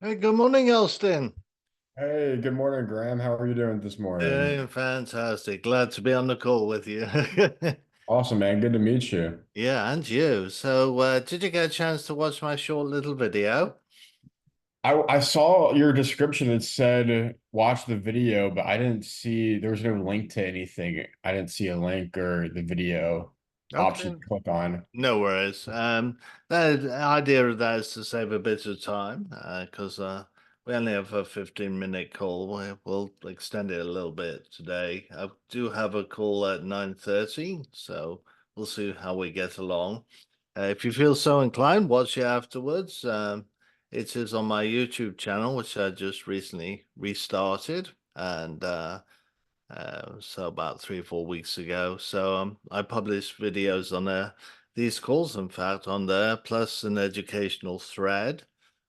Hey, good morning, Austin. Hey, good morning, Graham. How are you doing this morning? Doing fantastic. Glad to be on the call with you. Awesome, man. Good to meet you. Yeah, and you. So, did you get a chance to watch my short little video? I saw your description that said watch the video, but I didn't see there was no link to anything. I didn't see a link or the video option Okay. to click on. No worries. The idea of that is to save a bit of time because we only have a 15-minute call. We'll extend it a little bit today. I do have a call at 9:30, so we'll see how we get along. If you feel so inclined, watch it afterwards. It is on my YouTube channel, which I just recently restarted, and so about 3 or 4 weeks ago. So I publish videos on there, these calls, in fact, on there, plus an educational thread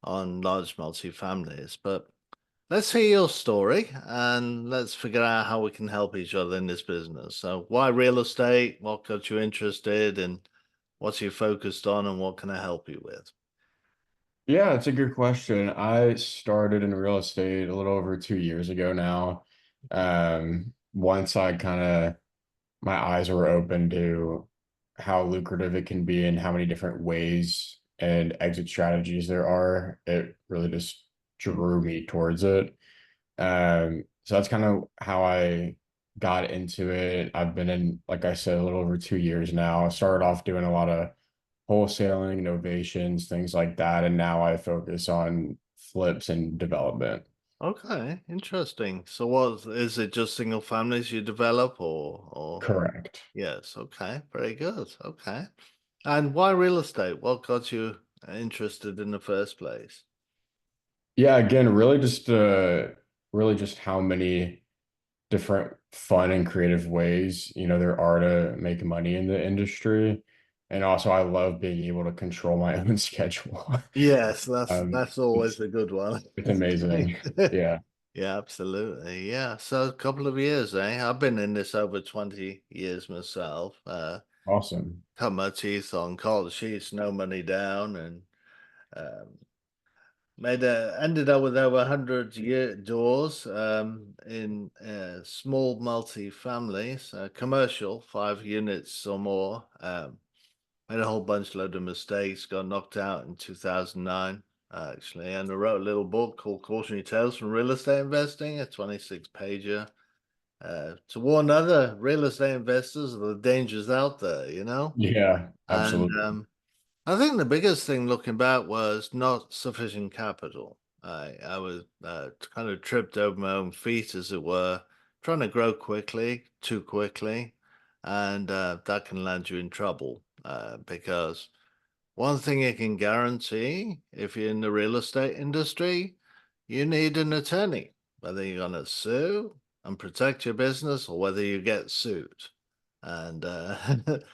on large multifamilies. But let's hear your story and let's figure out how we can help each other in this business. So, why real estate? What got you interested? And what's you focused on? And what can I help you with? Yeah, it's a good question. I started in real estate a little over 2 years ago now. Once I kind of my eyes were open to how lucrative it can be and how many different ways and exit strategies there are, it really just drew me towards it. So that's kind of how I got into it. I've been in, like I said, a little over 2 years now. I started off doing a lot of wholesaling, novations, things like that, and now I focus on flips and development. Okay, interesting. So, what is it? Just single families you develop, or? Correct. Yes, okay, very good. Okay. And why real estate? What got you interested in the first place? Yeah, again, really just how many different fun and creative ways, there are to make money in the industry. And also I love being able to control my own schedule. Yes, that's always It's a good one. it's amazing. Yeah, Yeah, absolutely. Yeah. So a couple of years, eh? I've been in this over 20 years myself. awesome. Cut my teeth on cold sheets, no money down, and um, ended up with over 100 doors in small multi-families, commercial, 5 units or more. Made a whole bunch load of mistakes, got knocked out in 2009, actually, and I wrote a little book called Cautionary Tales from Real Estate Investing, a 26 pager, to warn other real estate investors of the dangers out there, Yeah, And absolutely. I think the biggest thing looking back was not sufficient capital. I was kind of tripped over my own feet, as it were, trying to grow quickly, too quickly, and that can land you in trouble because one thing you can guarantee if you're in the real estate industry, you need an attorney, whether you're going to sue and protect your business or whether you get sued. And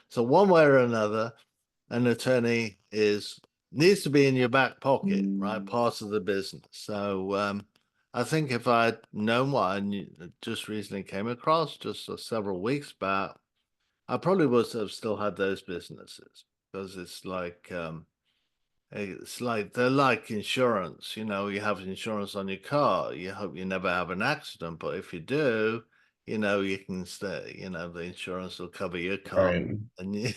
so, one way or another, an attorney is needs to be in your back pocket, right? Part of the business. So I think if I'd known what just recently came across just several weeks back, I probably would have still had those businesses because it's like they're like insurance. You have insurance on your car. You hope you never have an accident, but if you do, you can stay. The insurance will cover your car, Right. and you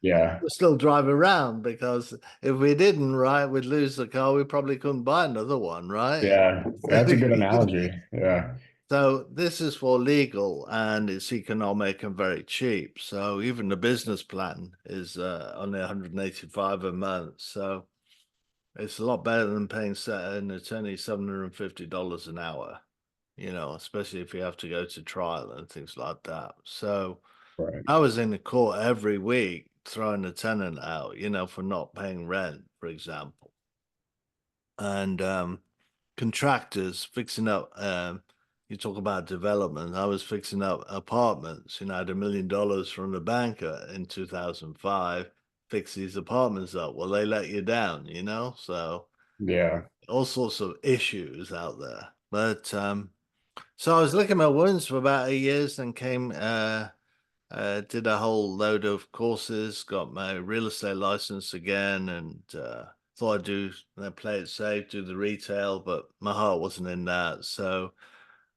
Yeah. we'll still drive around because if we didn't, right, we'd lose the car. We probably couldn't buy another one, right? Yeah. That's a good analogy. Yeah. So this is for legal and it's economic and very cheap. So even the business plan is only 185 a month. So it's a lot better than paying an attorney $750 an hour, especially if you have to go to trial and things like that. So Right. I was in the court every week throwing a tenant out, for not paying rent, for example. And contractors fixing up, you talk about development. I was fixing up apartments. I had $1 million from the banker in 2005, fix these apartments up. Well, they let you down, so Yeah. all sorts of issues out there. But so I was licking my wounds for about 8 years and did a whole load of courses, got my real estate license again, and thought I'd do play it safe, do the retail, but my heart wasn't in that. So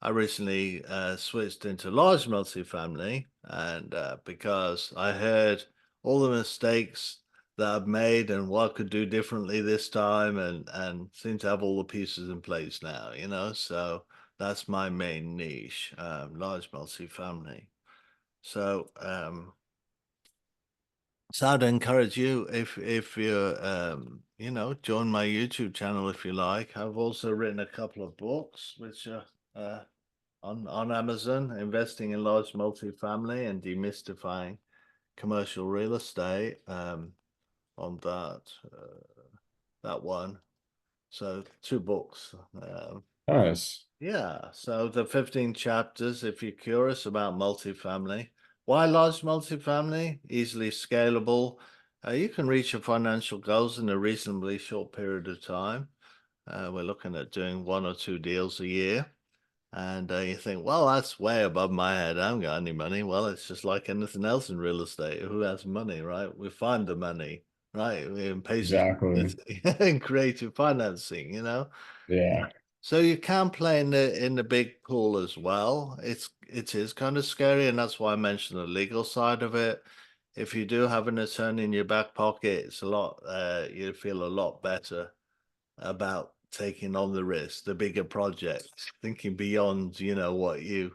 I recently switched into large multifamily, and because I heard all the mistakes that I've made and what I could do differently this time, and seem to have all the pieces in place now, you know. So that's my main niche, large multifamily. So so I'd encourage you if you're you know, join my YouTube channel if you like. I've also written a couple of books which are uh, on Amazon, investing in large multifamily and demystifying commercial real estate. On that one, so two books. Nice. Yeah, so the 15 chapters. If you're curious about multifamily, why large multifamily? Easily scalable. You can reach your financial goals in a reasonably short period of time. We're looking at doing 1 or 2 deals a year. And you think, well, that's way above my head. I haven't got any money. Well, it's just like anything else in real estate. Who has money, right? We find the money, right? We're impatient Exactly. in creative financing, you know. Yeah. So you can play in the big pool as well. It is kind of scary, and that's why I mentioned the legal side of it. If you do have an attorney in your back pocket, it's a lot. You feel a lot better about taking on the risk, the bigger projects, thinking beyond, you know, what you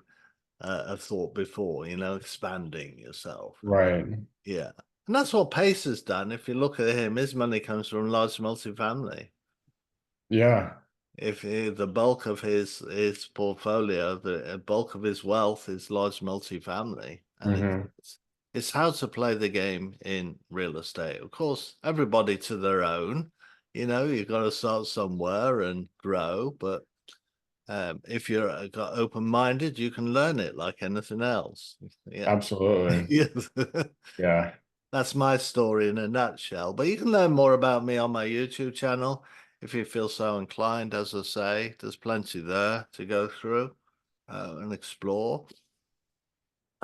have thought before, you know, expanding yourself. Right. Yeah. And that's what Pace has done. If you look at him, his money comes from large multifamily. Yeah. If the bulk of his portfolio, the bulk of his wealth is large multifamily, and Hmm. it's how to play the game in real estate. Of course, everybody to their own. You know, you've got to start somewhere and grow. But if you're got open minded, you can learn it like anything else. Yeah, Absolutely. yes. Yeah. That's my story in a nutshell. But you can learn more about me on my YouTube channel if you feel so inclined. As I say, there's plenty there to go through and explore.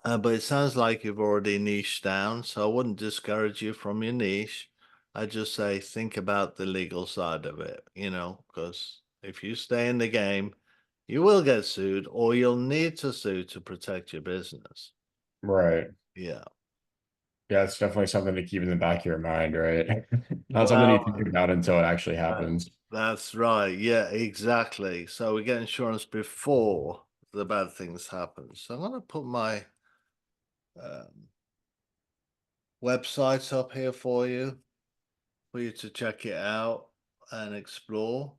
But it sounds like you've already niched down, so I wouldn't discourage you from your niche. I just say think about the legal side of it, you know, because if you stay in the game, you will get sued or you'll need to sue to protect your business. Right. Yeah. Yeah, it's definitely something to keep in the back of your mind, right? Not something you think Well, about until it actually Uh, happens. that's right. Yeah, exactly. So we get insurance before the bad things happen. So I'm going to put my um, website up here for you to check it out and explore.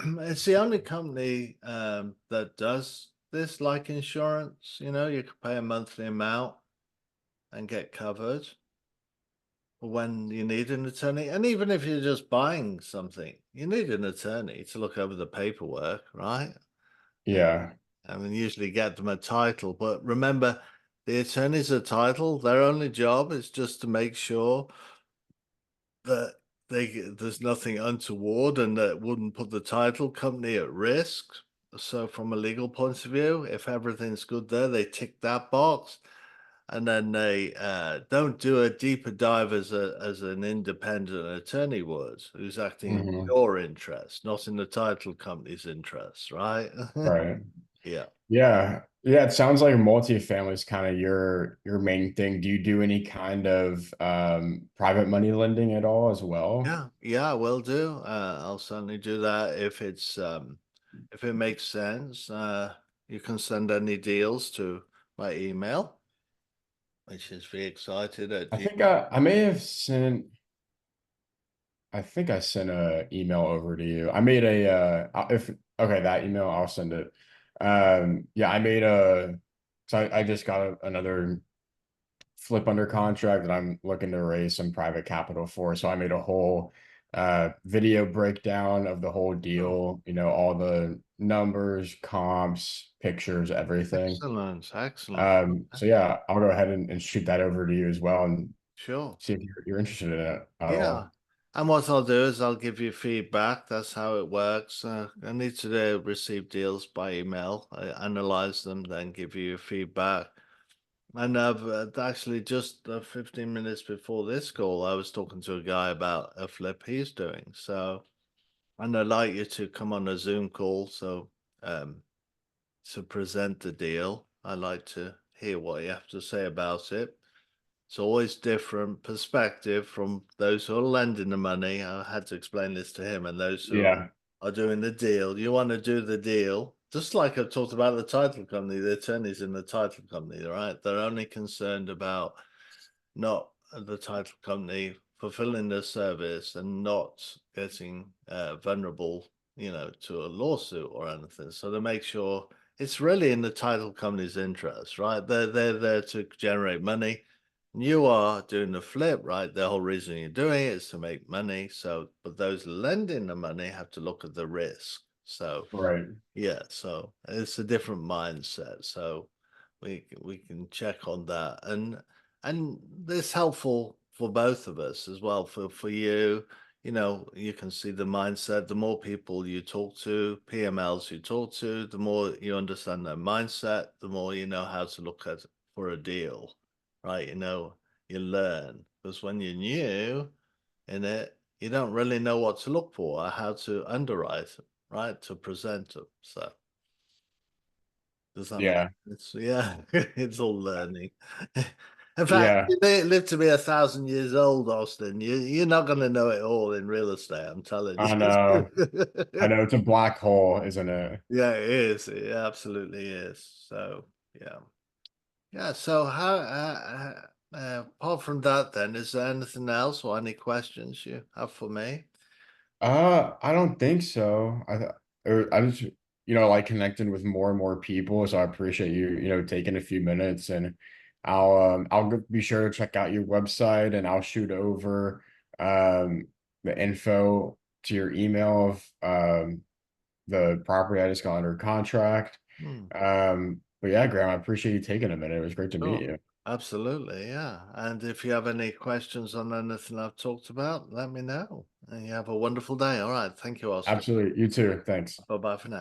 It's the only company that does this like insurance. You know, you can pay a monthly amount and get covered when you need an attorney. And even if you're just buying something, you need an attorney to look over the paperwork, right? Yeah. And then usually get them a title. But remember, the attorney's a title. Their only job is just to make sure that there's nothing untoward and that wouldn't put the title company at risk. So from a legal point of view, if everything's good there, they tick that box. And then they don't do a deeper dive as an independent attorney would, who's acting in Hmm. your interest, not in the title company's interest, right? Right. Yeah. Yeah. Yeah, it sounds like multifamily is kind of your main thing. Do you do any kind of private money lending at all as well? Yeah, yeah, I will do. I'll certainly do that if it makes sense. You can send any deals to my email, which is very excited at I G. think I may have sent I think I sent a email over to you. I made a if okay, that email I'll send it. Yeah, I made a so I just got another flip under contract that I'm looking to raise some private capital for. So I made a whole video breakdown of the whole Oh, deal, all the numbers, comps, pictures, everything. excellent, excellent. So yeah, I'll go ahead and shoot that over to you as well and Sure. see if you're interested in it at Yeah. all. And what I'll do is I'll give you feedback. That's how it works. I need to receive deals by email. I analyze them, then give you feedback. And I've actually just 15 minutes before this call, I was talking to a guy about a flip he's doing. So, and I'd like you to come on a Zoom call. So, um, to present the deal, I like to hear what you have to say about it. It's always different perspective from those who are lending the money. I had to explain this to him, and those who Yeah, are doing the deal. You want to do the deal, just like I've talked about the title company, the attorneys in the title company, right? They're only concerned about not the title company fulfilling their service and not getting vulnerable, to a lawsuit or anything. So to make sure it's really in the title company's interest, right? They're there to generate money. You are doing the flip, right? The whole reason you're doing it is to make money. So, but those lending the money have to look at the risk. So, right. yeah, so it's a different mindset. So we can check on that, and it's helpful for both of us as well. For you, you can see the mindset. The more people you talk to, PMLs you talk to, the more you understand their mindset. The more you know how to look at for a deal, right? You learn because when you're new in it, you don't really know what to look for or how to underwrite it, right? To present them. So does that make Yeah, sense? Yeah, it's all learning. In fact, yeah. you live to be 1,000 years old, Austin. You're not going to know it all in real estate. I'm telling I you. know. I know it's a black hole, isn't it? Yeah, it is. It absolutely is. So yeah, yeah. So how? Apart from that, then, is there anything else or any questions you have for me? I don't think so. I just, like connecting with more and more people. So I appreciate you, taking a few minutes, and I'll be sure to check out your website, and I'll shoot over um the info to your email of the property I just got under contract. Hmm. But yeah, Graham, I appreciate you taking a minute. It was great to meet Sure. you. Absolutely, yeah. And if you have any questions on anything I've talked about, let me know. And you have a wonderful day. All right. Thank you, Austin. Absolutely. You too. Thanks. Bye bye for now.